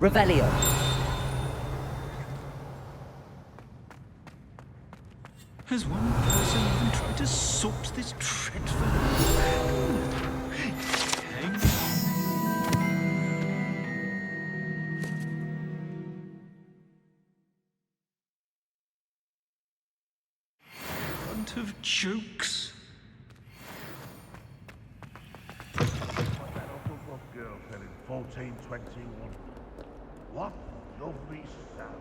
Revelio. Has one person even tried to sort this dreadful... Front of jokes. That Uncle Bob girl said in 1421. What lovely sound.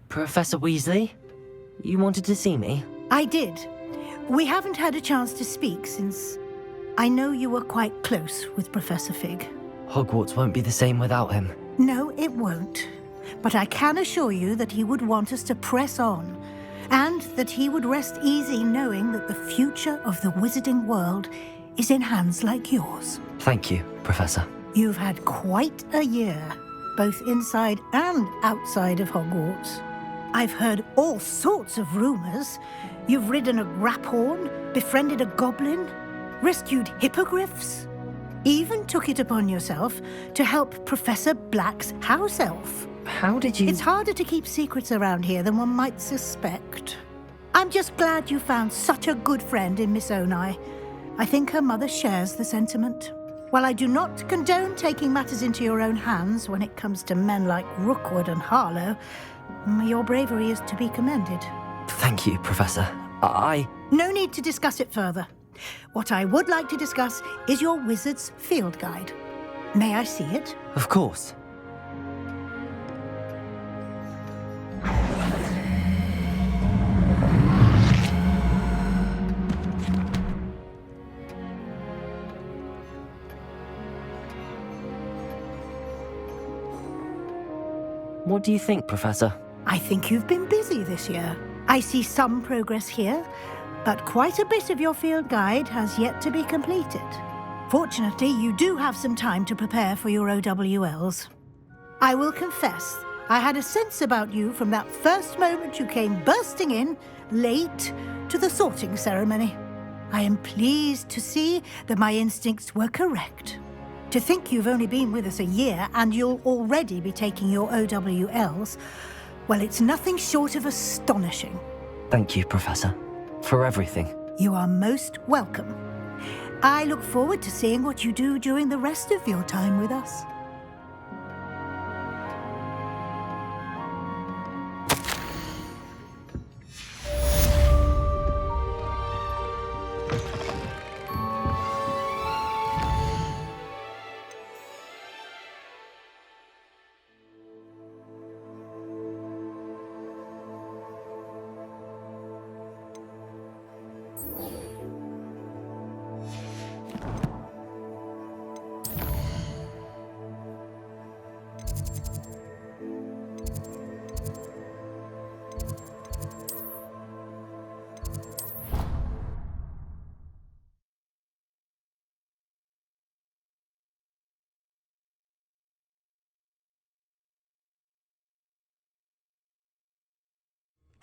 Professor Weasley, you wanted to see me? I did. We haven't had a chance to speak since I know you were quite close with Professor Fig. Hogwarts won't be the same without him. No, it won't. But I can assure you that he would want us to press on, and that he would rest easy knowing that the future of the wizarding world is in hands like yours. Thank you, Professor. You've had quite a year, both inside and outside of Hogwarts. I've heard all sorts of rumors. You've ridden a graphorn, befriended a goblin, rescued hippogriffs, even took it upon yourself to help Professor Black's house elf. How did you... It's harder to keep secrets around here than one might suspect. I'm just glad you found such a good friend in Miss Onai. I think her mother shares the sentiment. While I do not condone taking matters into your own hands when it comes to men like Rookwood and Harlow, your bravery is to be commended. Thank you, Professor. No need to discuss it further. What I would like to discuss is your wizard's field guide. May I see it? Of course. What do you think, Professor? I think you've been busy this year. I see some progress here, but quite a bit of your field guide has yet to be completed. Fortunately, you do have some time to prepare for your OWLs. I will confess, I had a sense about you from that first moment you came bursting in, late, to the sorting ceremony. I am pleased to see that my instincts were correct. To think you've only been with us a year and you'll already be taking your OWLs, well, it's nothing short of astonishing. Thank you, Professor, for everything. You are most welcome. I look forward to seeing what you do during the rest of your time with us.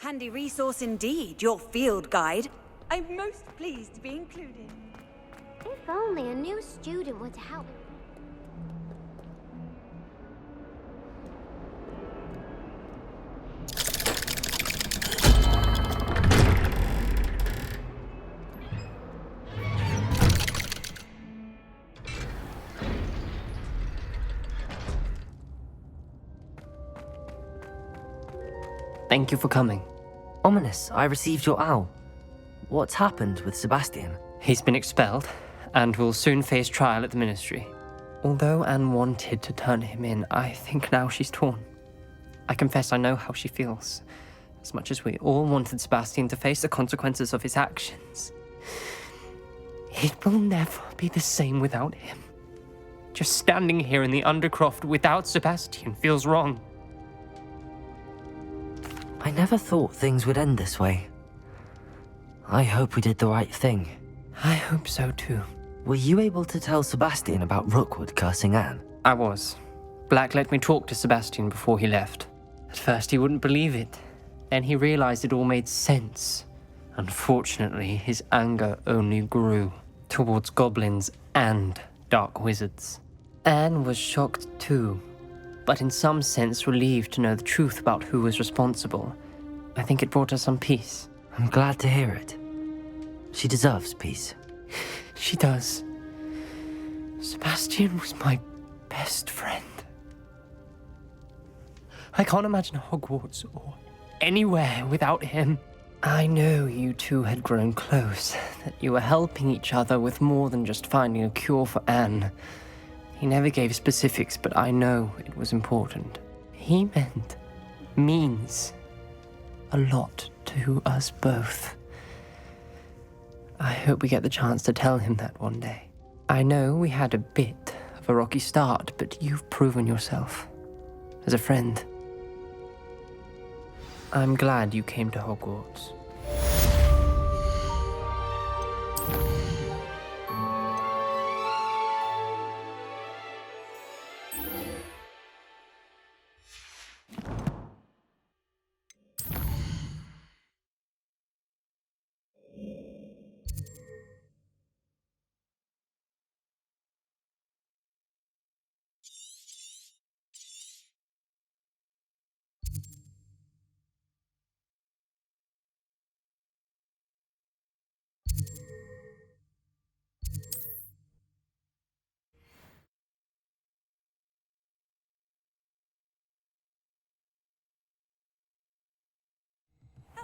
Handy resource indeed, your field guide. I'm most pleased to be included. If only a new student would help. Thank you for coming. Ominous, I received your owl. What's happened with Sebastian? He's been expelled, and will soon face trial at the Ministry. Although Anne wanted to turn him in, I think now she's torn. I confess I know how she feels. As much as we all wanted Sebastian to face the consequences of his actions. It will never be the same without him. Just standing here in the Undercroft without Sebastian feels wrong. I never thought things would end this way. I hope we did the right thing. I hope so too. Were you able to tell Sebastian about Rookwood cursing Anne? I was. Black let me talk to Sebastian before he left. At first he wouldn't believe it. Then he realized it all made sense. Unfortunately, his anger only grew towards goblins and dark wizards. Anne was shocked too, but in some sense relieved to know the truth about who was responsible. I think it brought her some peace. I'm glad to hear it. She deserves peace. She does. Sebastian was my best friend. I can't imagine Hogwarts or anywhere without him. I know you two had grown close, that you were helping each other with more than just finding a cure for Anne. He never gave specifics, but I know it was important. He means a lot to us both. I hope we get the chance to tell him that one day. I know we had a bit of a rocky start, but you've proven yourself as a friend. I'm glad you came to Hogwarts.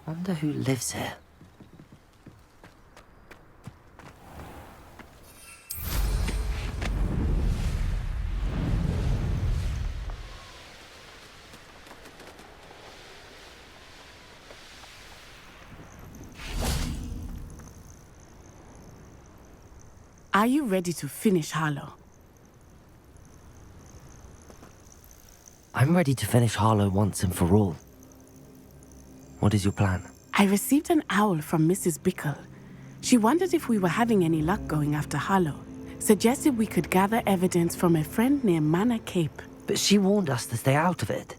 Wonder who lives here. Are you ready to finish Harlow? I'm ready to finish Harlow once and for all. What is your plan? I received an owl from Mrs. Bickle. She wondered if we were having any luck going after Harlow. Suggested we could gather evidence from a friend near Manor Cape. But she warned us to stay out of it.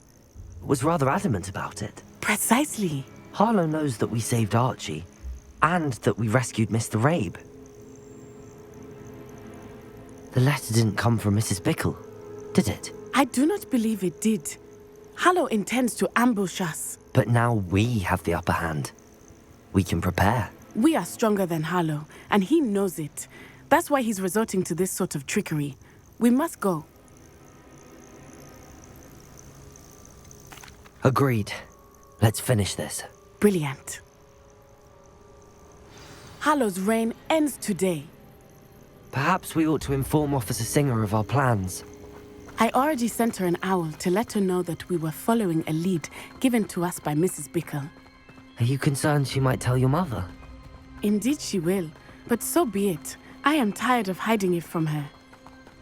Was rather adamant about it. Precisely. Harlow knows that we saved Archie, and that we rescued Mr. Rabe. The letter didn't come from Mrs. Bickle, did it? I do not believe it did. Harlow intends to ambush us. But now we have the upper hand. We can prepare. We are stronger than Harlow, and he knows it. That's why he's resorting to this sort of trickery. We must go. Agreed. Let's finish this. Brilliant. Harlow's reign ends today. Perhaps we ought to inform Officer Singer of our plans. I already sent her an owl to let her know that we were following a lead given to us by Mrs. Bickle. Are you concerned she might tell your mother? Indeed she will, but so be it. I am tired of hiding it from her.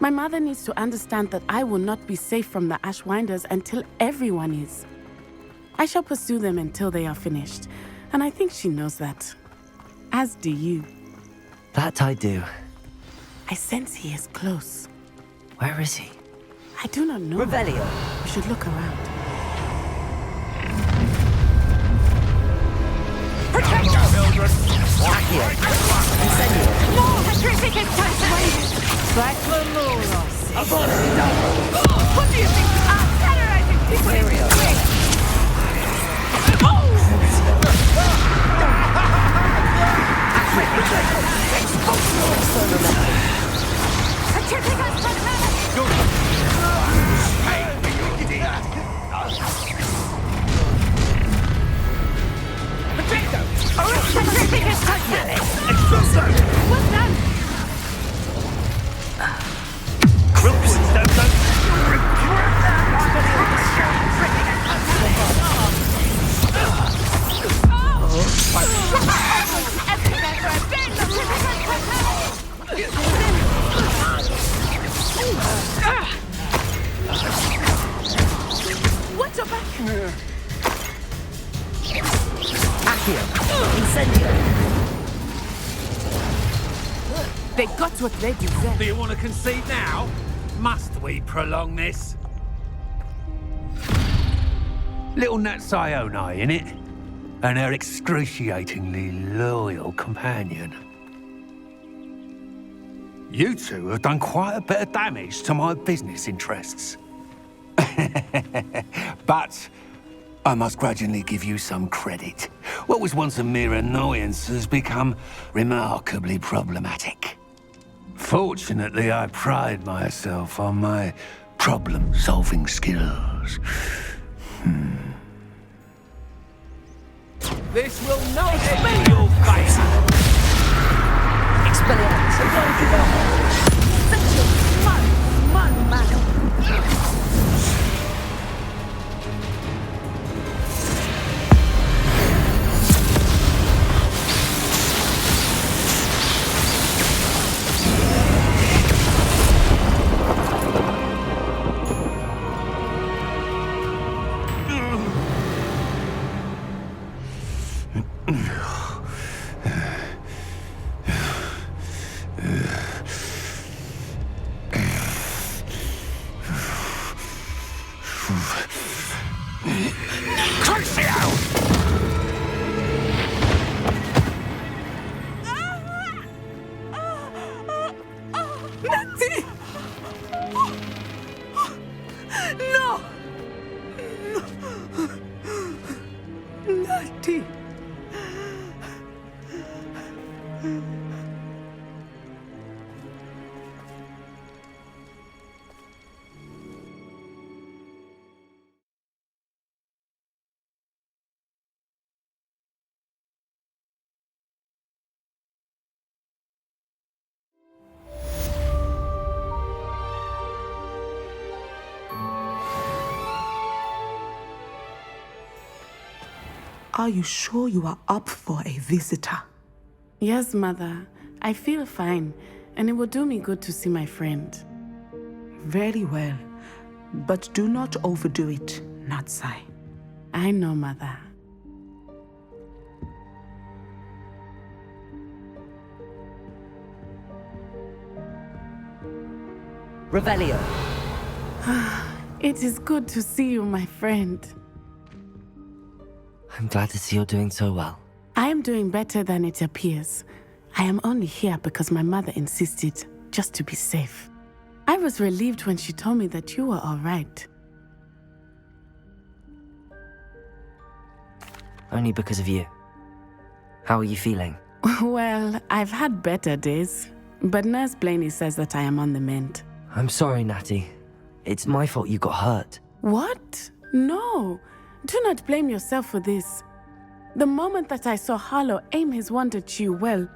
My mother needs to understand that I will not be safe from the Ashwinders until everyone is. I shall pursue them until they are finished, and I think she knows that. As do you. That I do. I sense he is close. Where is he? I do not know. Revelio. We should look around. Protect us, children! Accio. Incendio. No! Petrificus Tassaways! What do you think? Terrorizing people in this way! Petrificus Tassaways! Accio. Incendio. They got what they deserve. Do you want to concede now? Must we prolong this? Little Nat Sione, innit? And her excruciatingly loyal companion. You two have done quite a bit of damage to my business interests. But I must grudgingly give you some credit. What was once a mere annoyance has become remarkably problematic. Fortunately, I pride myself on my problem-solving skills. This will not end in your face! Expelliarmus. Such a smug man. No! Natty! Are you sure you are up for a visitor? Yes, Mother. I feel fine, and it will do me good to see my friend. Very well. But do not overdo it, Natsai. I know, Mother. Revelio. It is good to see you, my friend. I'm glad to see you're doing so well. I am doing better than it appears. I am only here because my mother insisted, just to be safe. I was relieved when she told me that you were all right. Only because of you. How are you feeling? Well, I've had better days, but Nurse Blaney says that I am on the mend. I'm sorry, Natty. It's my fault you got hurt. What? No. Do not blame yourself for this. The moment that I saw Harlow aim his wand at you, well...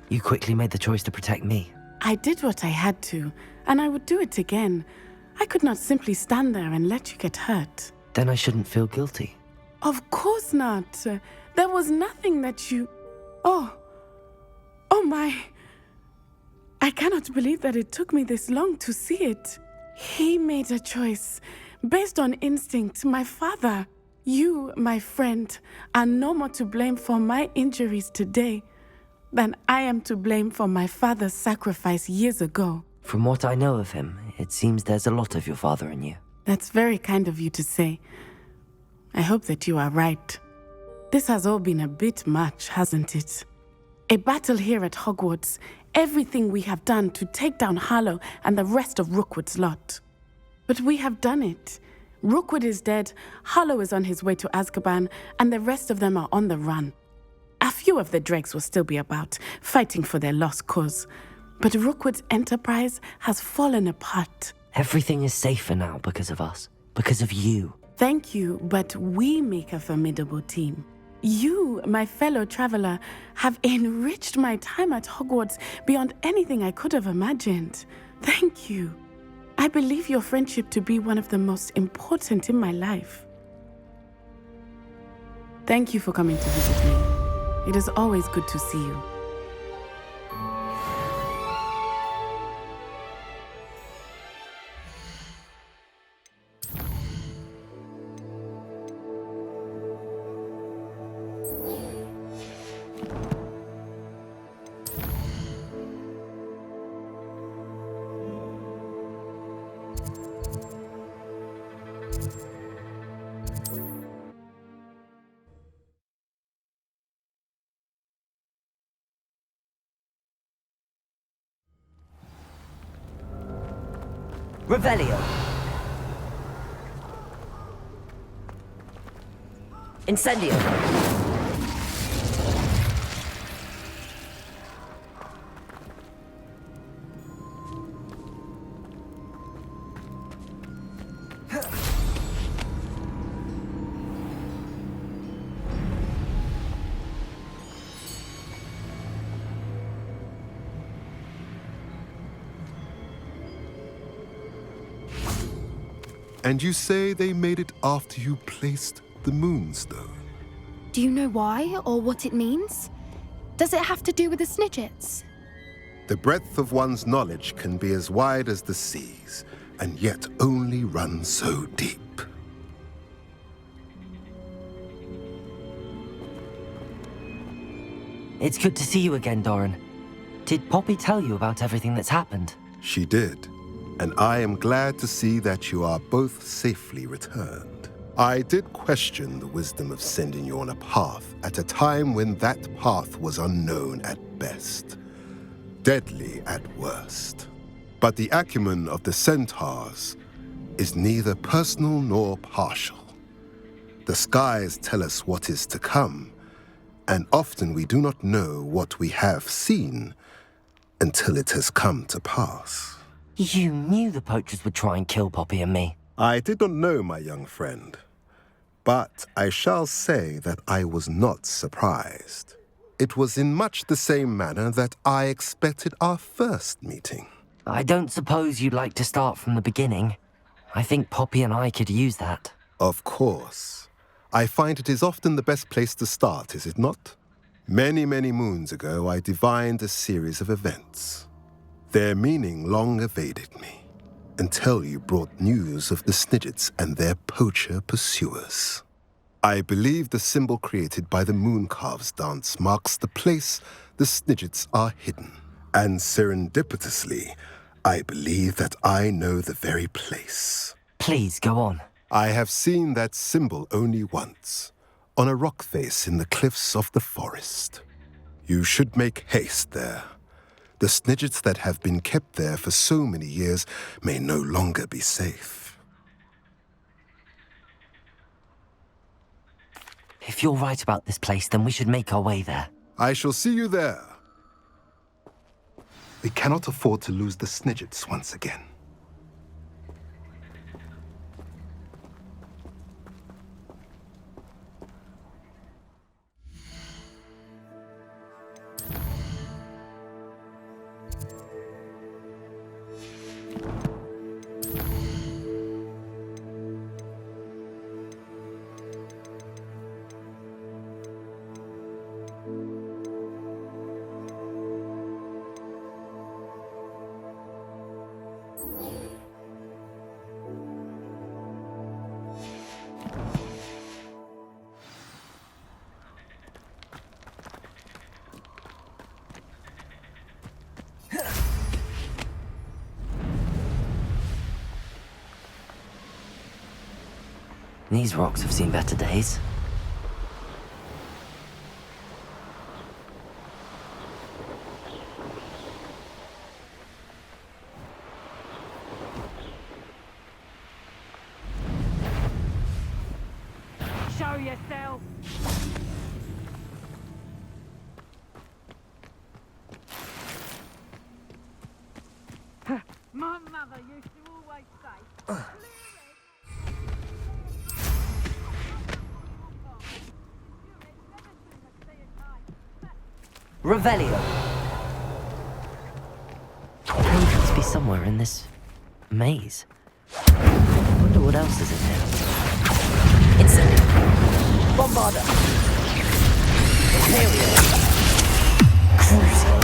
You quickly made the choice to protect me. I did what I had to, and I would do it again. I could not simply stand there and let you get hurt. Then I shouldn't feel guilty. Of course not. There was nothing that you... Oh my... I cannot believe that it took me this long to see it. He made a choice based on instinct. My father, you, my friend, are no more to blame for my injuries today than I am to blame for my father's sacrifice years ago. From what I know of him, it seems there's a lot of your father in you. That's very kind of you to say. I hope that you are right. This has all been a bit much, hasn't it? A battle here at Hogwarts, everything we have done to take down Harlow and the rest of Rookwood's lot. But we have done it. Rookwood is dead, Harlow is on his way to Azkaban, and the rest of them are on the run. A few of the dregs will still be about, fighting for their lost cause. But Rookwood's enterprise has fallen apart. Everything is safer now because of us. Because of you. Thank you, but we make a formidable team. You, my fellow traveler, have enriched my time at Hogwarts beyond anything I could have imagined. Thank you. I believe your friendship to be one of the most important in my life. Thank you for coming to visit me. It is always good to see you. Revelio. Incendio. And you say they made it after you placed the moonstone? Do you know why or what it means? Does it have to do with the Snidgets? The breadth of one's knowledge can be as wide as the seas, and yet only run so deep. It's good to see you again, Doran. Did Poppy tell you about everything that's happened? She did, and I am glad to see that you are both safely returned. I did question the wisdom of sending you on a path at a time when that path was unknown at best, deadly at worst. But the acumen of the centaurs is neither personal nor partial. The skies tell us what is to come, and often we do not know what we have seen until it has come to pass. You knew the poachers would try and kill Poppy and me. I did not know, my young friend, but I shall say that I was not surprised. It was in much the same manner that I expected our first meeting. I don't suppose you'd like to start from the beginning. I think Poppy and I could use that. Of course. I find it is often the best place to start, is it not? Many, many moons ago, I divined a series of events. Their meaning long evaded me, until you brought news of the Snidgets and their poacher pursuers. I believe the symbol created by the Mooncalves dance marks the place the Snidgets are hidden. And serendipitously, I believe that I know the very place. Please, go on. I have seen that symbol only once, on a rock face in the cliffs of the forest. You should make haste there. The Snidgets that have been kept there for so many years may no longer be safe. If you're right about this place, then we should make our way there. I shall see you there. We cannot afford to lose the Snidgets once again. These rocks have seen better days. Show yourself! My mother used to always say... Revelio. Cave must be somewhere in this maze. I wonder what else is in here. Incendio. Bombarda. Imperial. Crucial.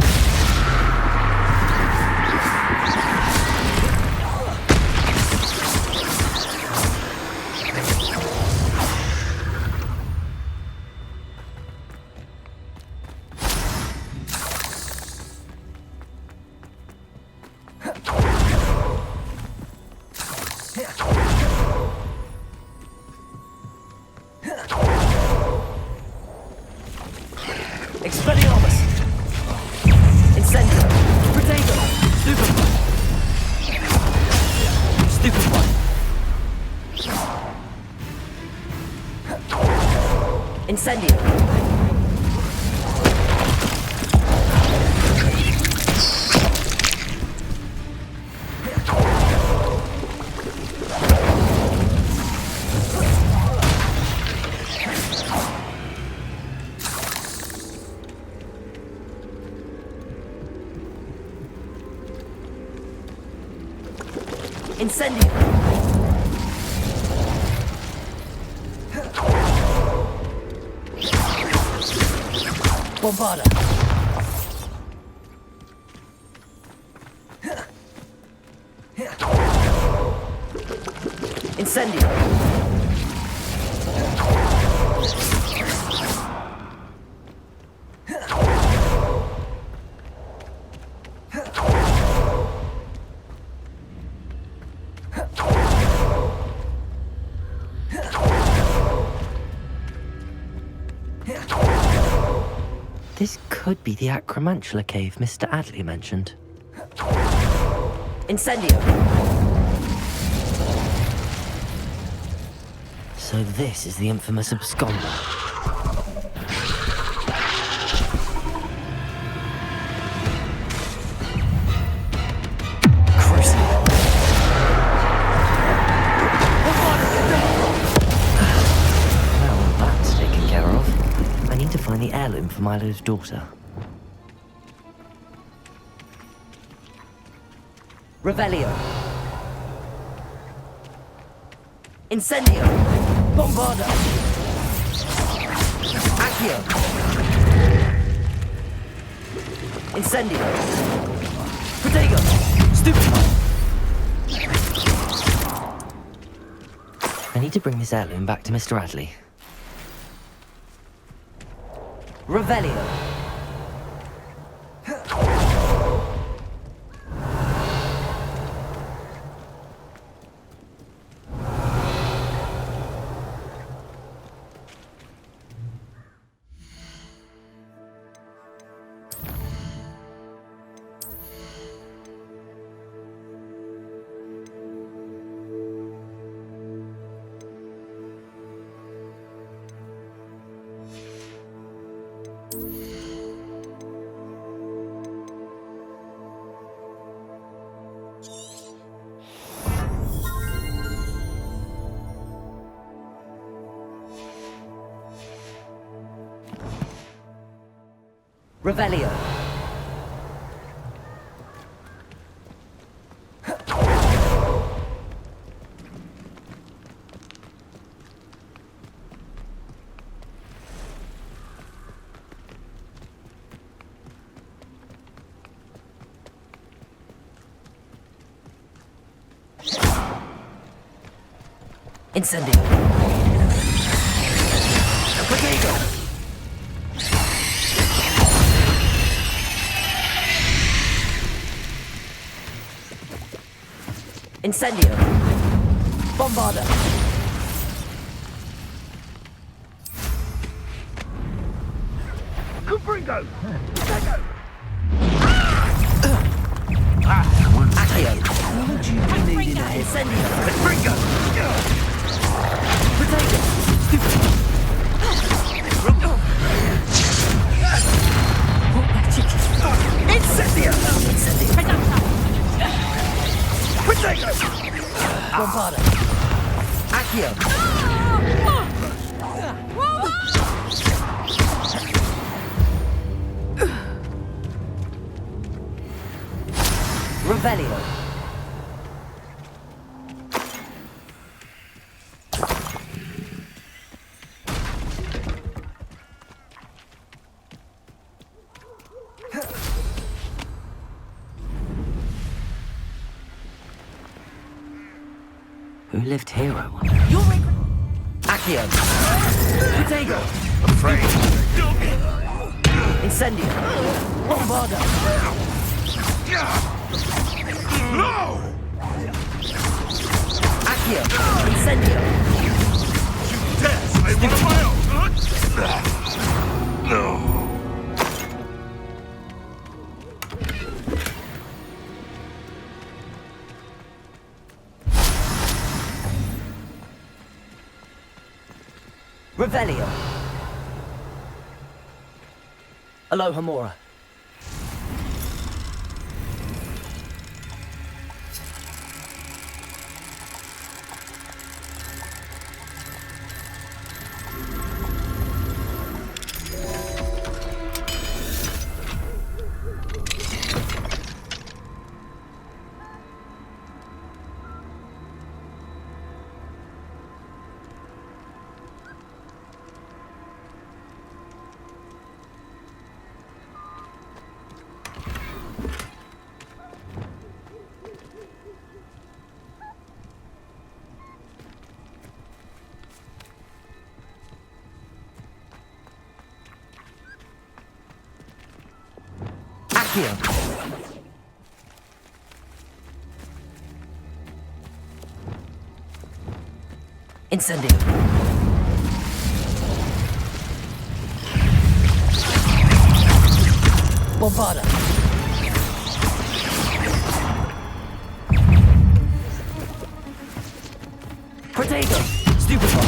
Expelliarmus! Incendio! Potato! Super! Incendio. Incendio. Bombarda. Incendio. This could be the Acromantula cave Mr. Adley mentioned. Incendio! So this is the infamous absconder. The heirloom for Milo's daughter. Revelio. Incendio. Bombarda. Accio. Incendio. Protego. Stupefy. I need to bring this heirloom back to Mr. Adley. Revelio. Revelio. Incendio. Protego. Incendio. Bombarda. Cupringo! Accio. Would you be needing a Incendio. Cupringo! Protego. Incendio! Incendio. Protego! Bombarda. Accio. Revelio. Who lived here, I wonder? Accio. Protego. Afraid. Incendio. Bombarda. No! Accio. Incendio. You dare say one of my own? No. Revelio. Aloha Mora. Accio. Incendio. Bombarda. Protego. Stupefy.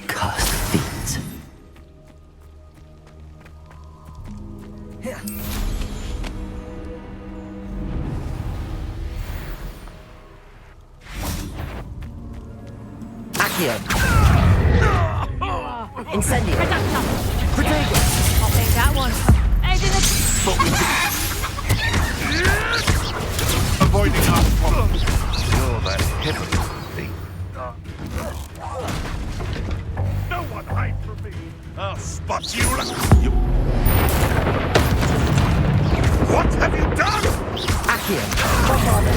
Cursed fiends. Accio. Incendio. Protego. I'll take that one. Avoiding our problems. You're the hypocrite. No one hide from me. I'll spot you. What have you done? Accio. Bombarda.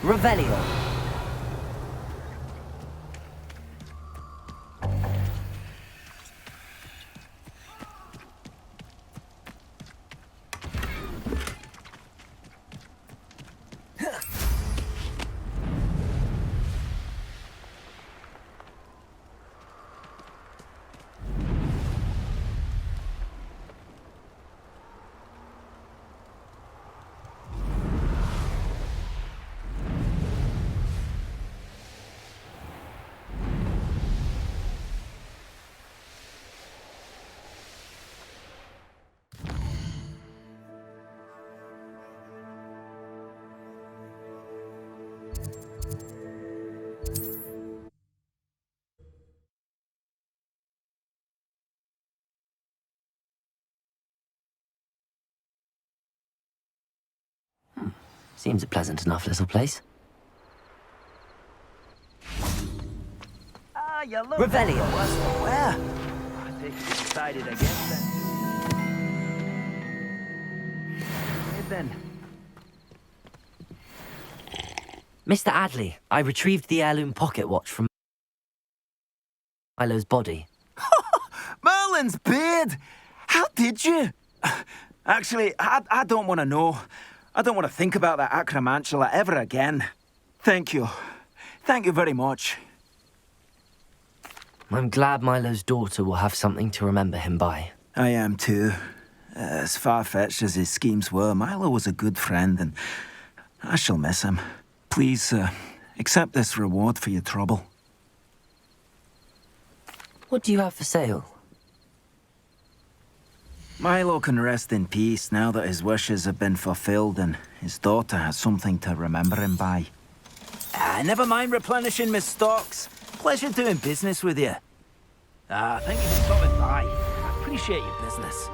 Revelio. Seems a pleasant enough little place. Ah, you look. Revelio. Where? I think you decided against that. Hey, then. Mr. Adley, I retrieved the heirloom pocket watch from Milo's body. Merlin's beard! How did you? Actually, I don't want to know. I don't want to think about that acromantula ever again. Thank you. Thank you very much. I'm glad Milo's daughter will have something to remember him by. I am too. As far-fetched as his schemes were, Milo was a good friend, and I shall miss him. Please, accept this reward for your trouble. What do you have for sale? Milo can rest in peace now that his wishes have been fulfilled and his daughter has something to remember him by. Never mind replenishing my stocks. Pleasure doing business with you. Thank you for stopping by. I appreciate your business.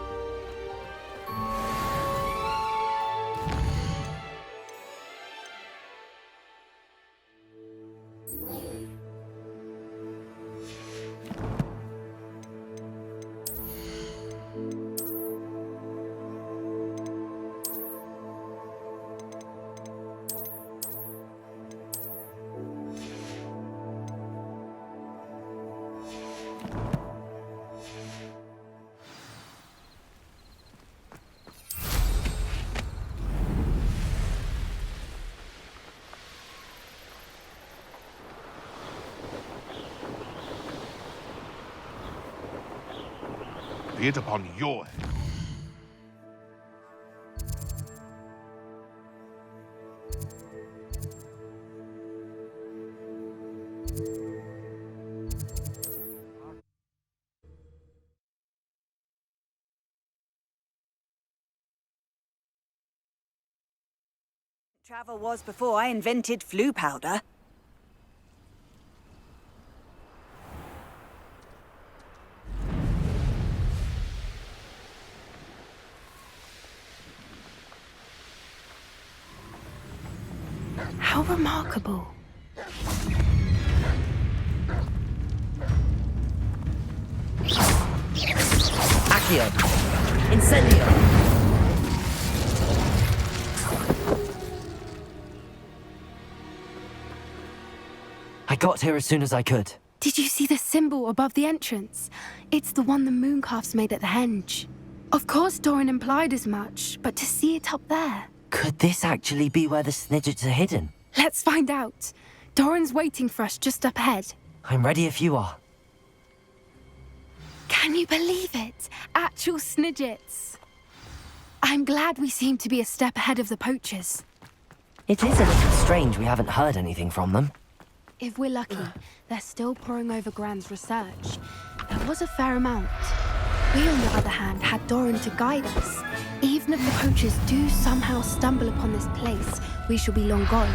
Be it upon your head. Travel was before I invented flu powder. How remarkable. Accio! Incendio! I got here as soon as I could. Did you see the symbol above the entrance? It's the one the mooncalfs made at the henge. Of course Doran implied as much, but to see it up there... Could this actually be where the Snidgets are hidden? Let's find out. Doran's waiting for us just up ahead. I'm ready if you are. Can you believe it? Actual Snidgets. I'm glad we seem to be a step ahead of the poachers. It is a little strange we haven't heard anything from them. If we're lucky, they're still poring over Gran's research. There was a fair amount. We, on the other hand, had Doran to guide us. Even if the poachers do somehow stumble upon this place, we shall be long gone.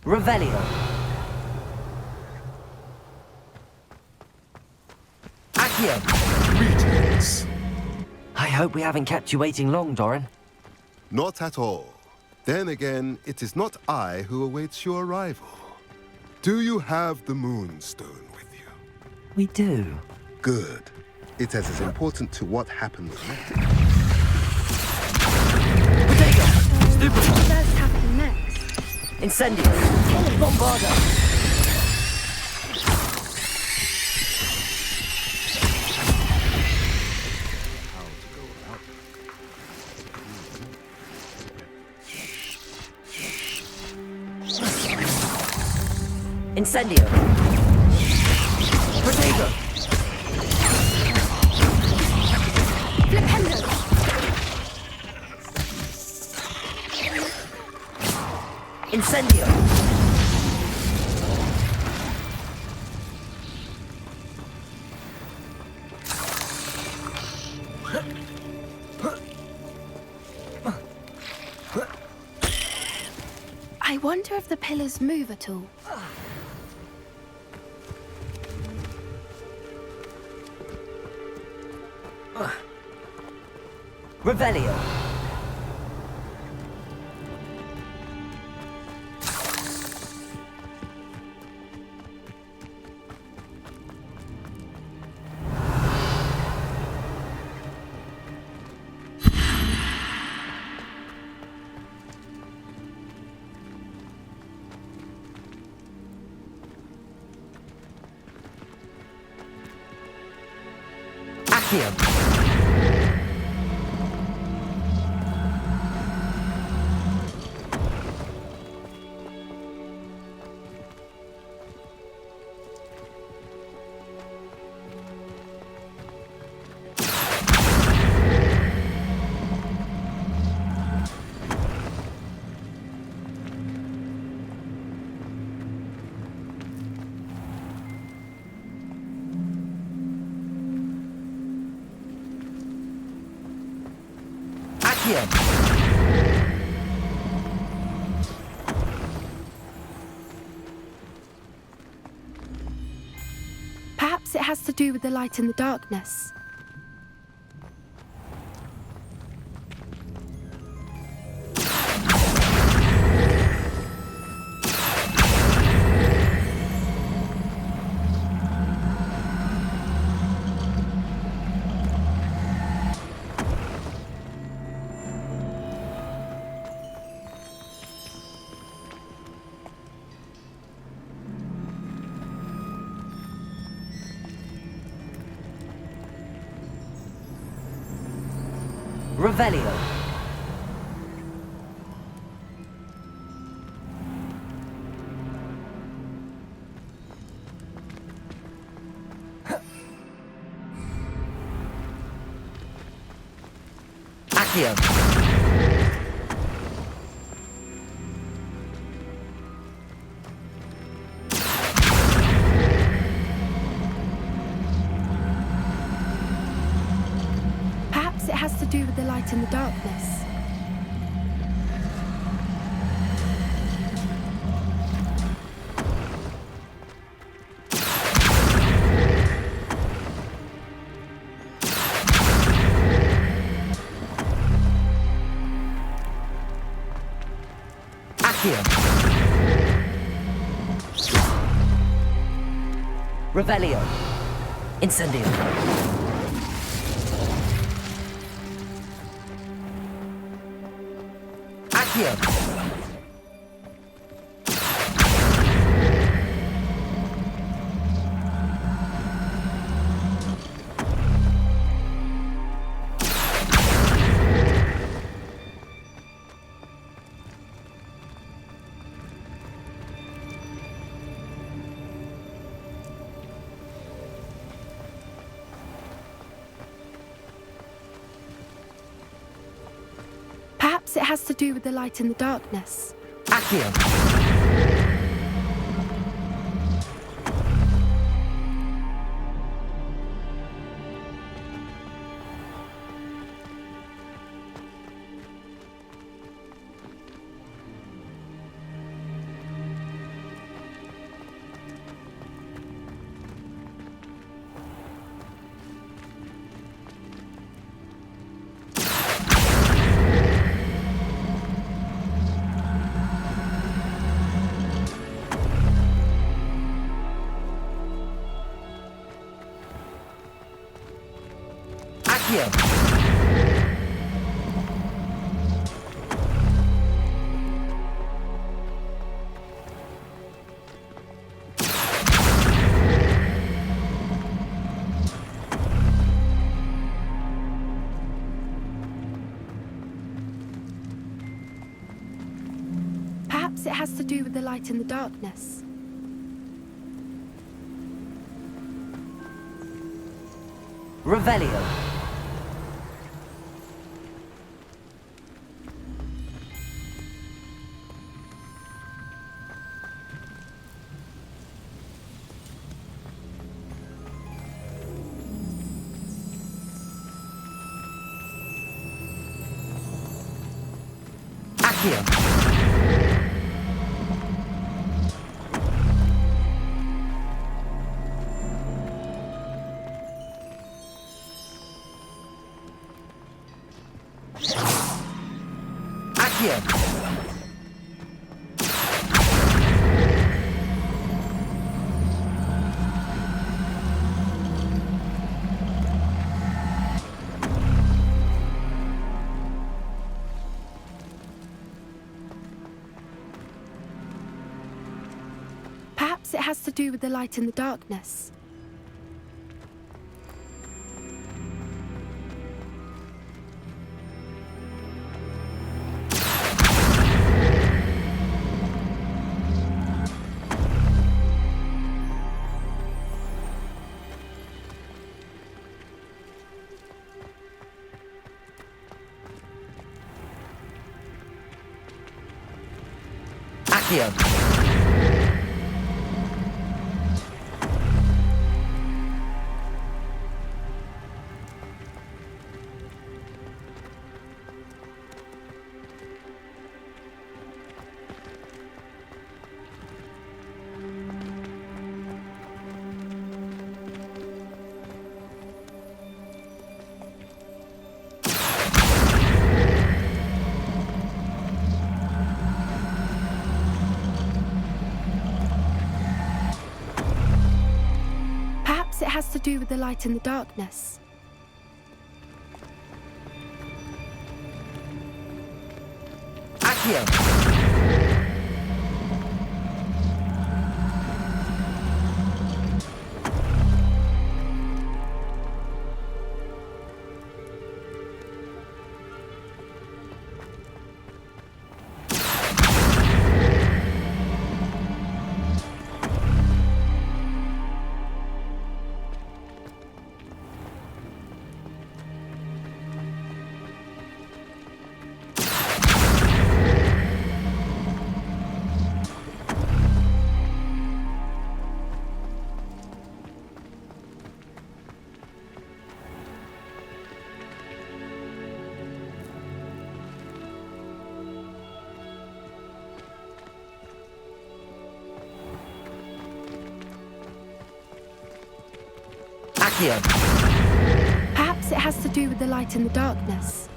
Revelio. Accio. Greetings. I hope we haven't kept you waiting long, Doran. Not at all. Then again, it is not I who awaits your arrival. Do you have the Moonstone with you? We do. Good. It is as important to what happens next. What does happen next? Incendio! Bombarda! Incendio! Protego! Flipendo! Incendio! I wonder if the pillars move at all. Revelio! Accio! Perhaps it has to do with the light in the darkness. Revelio! Accio. Perhaps it has to do with the light and the darkness. Accio. Revelio. Incendio. Accio. Perhaps it has to do with the light and the darkness. Accio. Accio. Perhaps it has to do with the light and the darkness. Revelio. Accio. Accio. Perhaps it has to do with the light and the darkness. Accio. Perhaps it has to do with the light and the darkness. Accio. Perhaps it has to do with the light and the darkness.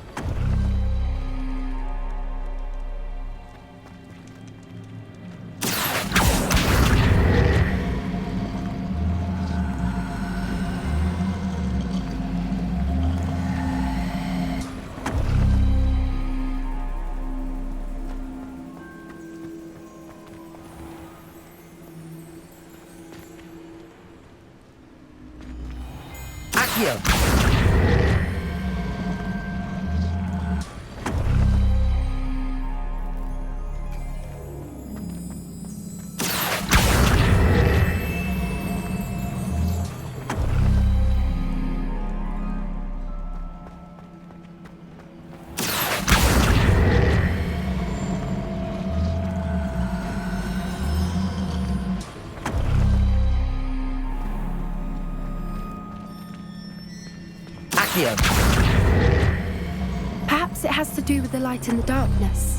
Perhaps it has to do with the light and the darkness.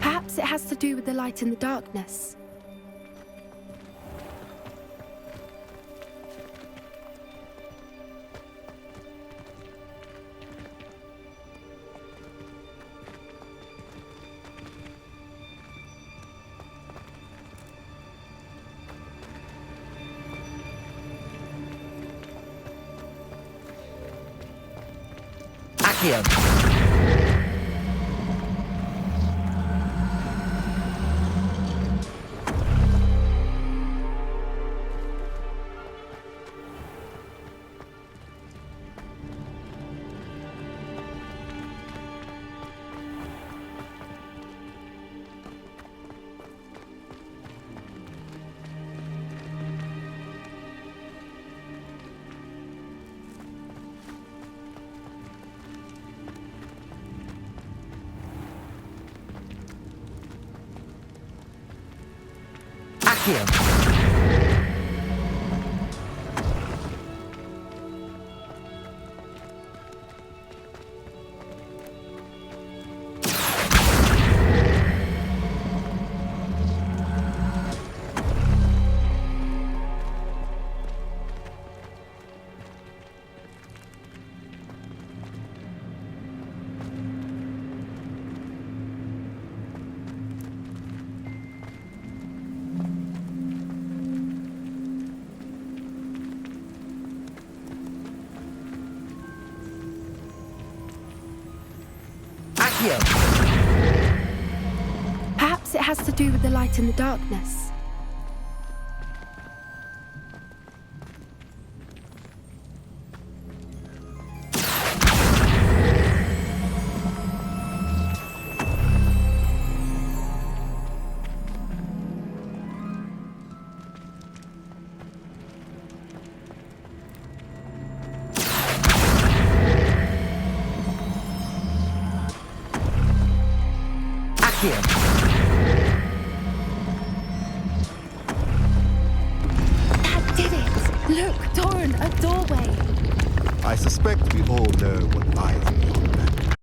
Perhaps it has to do with the light and the darkness. Perhaps it has to do with the light and the darkness. That did it! Look, Doran, a doorway! I suspect we all know what lies beyond that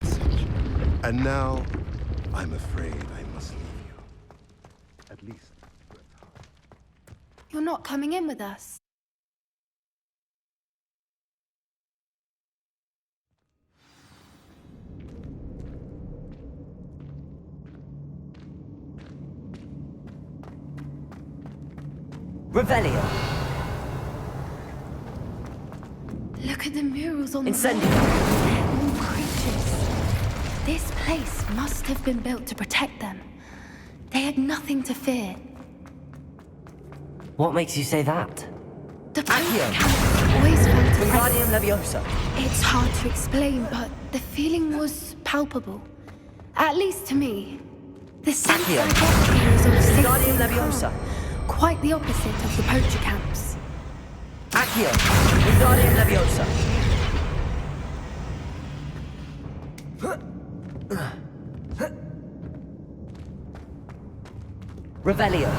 message. And now, I'm afraid I must leave you. At least for a time. You're not coming in with us. Revelio. Look at the murals on the Incendio. wall. They're all creatures. This place must have been built to protect them. They had nothing to fear. What makes you say that? The poacher camp always felt a Wingardium presence. Leviosa. It's hard to explain, but the feeling was palpable. At least to me. The sense I get here is of safety and calm. Quite the opposite of the poacher camps. Accio. Wingardium Leviosa. Revelio.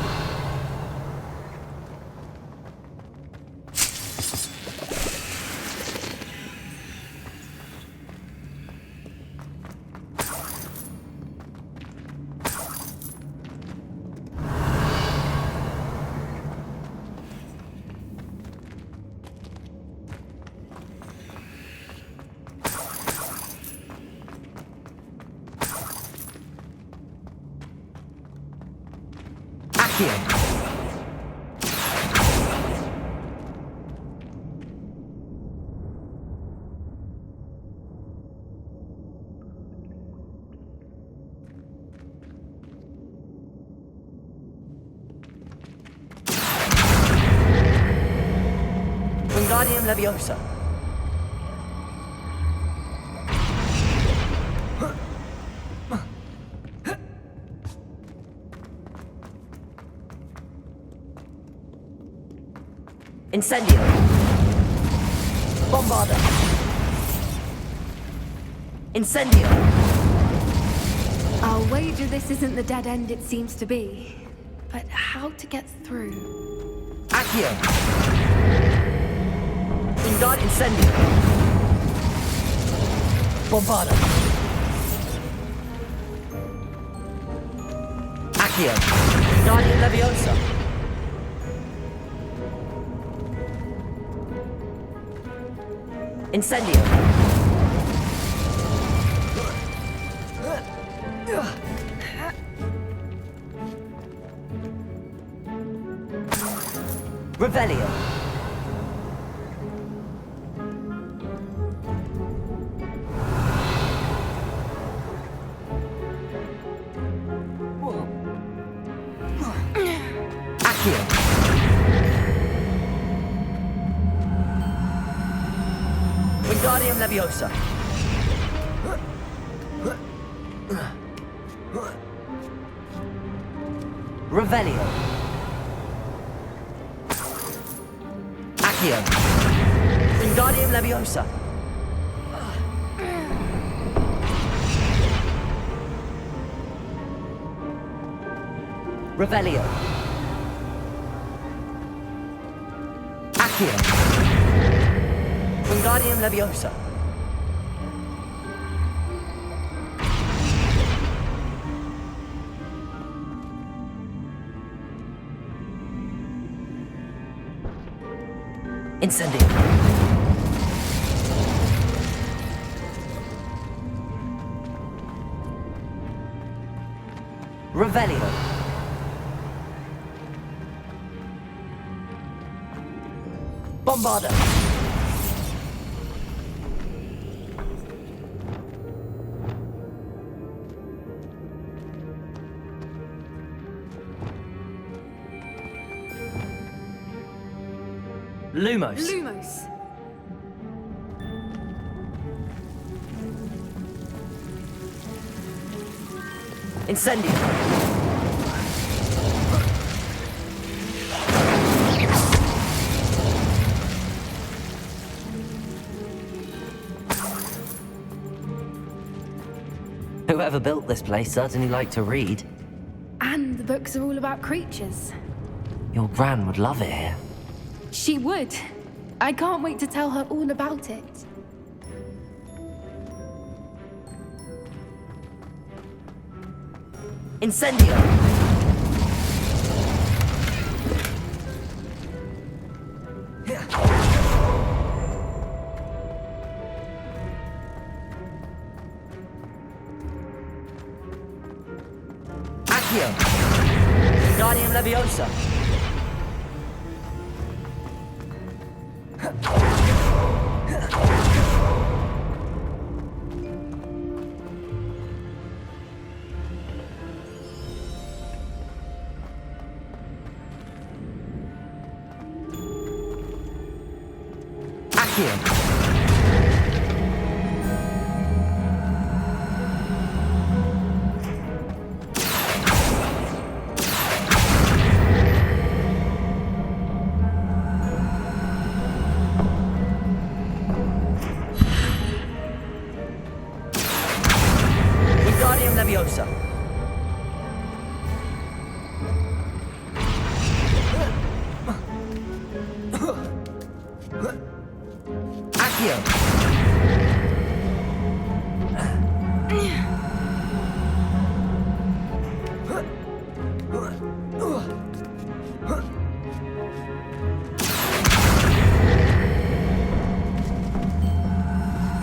Accio. Wingardium Leviosa. Incendio. Bombarda. Incendio. I'll wager this isn't the dead end it seems to be. But how to get through? Accio. Ingard Incendio. Bombarda. Accio. Wingardium Leviosa. Incendio. Revelio. Accio. Wingardium Leviosa. Revelio. Accio. Wingardium Leviosa. Revelio. Accio. Wingardium Leviosa. Incendio. Revelio. Bombarda. Lumos. Lumos. Incendio. Whoever built this place certainly liked to read. And the books are all about creatures. Your gran would love it here. She would. I can't wait to tell her all about it. Incendio. Accio. Wingardium Leviosa. Accio. Wingardium Leviosa. Accio.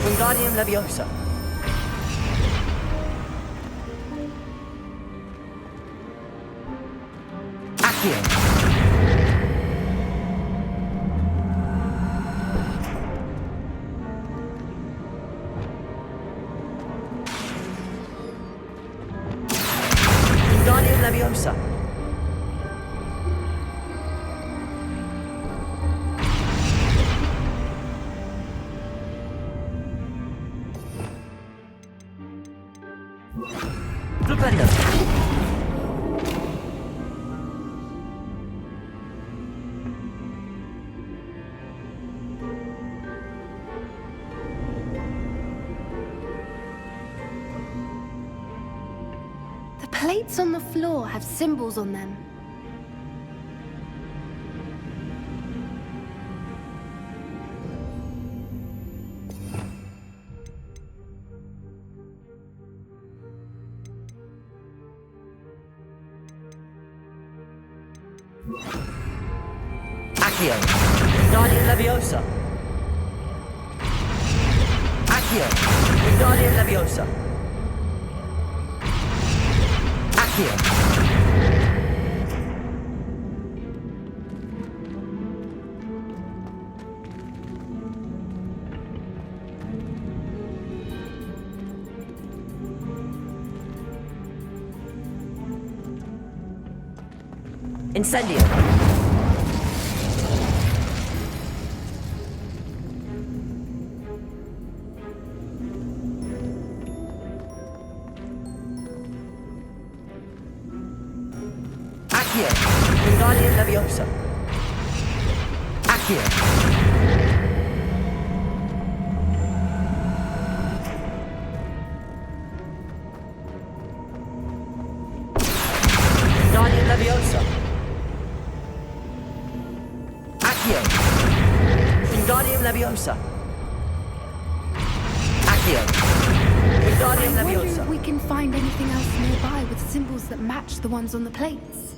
Wingardium Leviosa. Accio. Wingardium Leviosa. Flipendo. The plates on the floor have symbols on them. Accio. Wingardium Leviosa. Accio. Wingardium Leviosa. Accio. Incendio. Accio. Wingardium Leviosa. Accio. Wingardium Leviosa. Accio. Wingardium Leviosa. Accio. Wingardium I wonder Leviosa. if we can find anything else nearby with symbols that match the ones on the plates.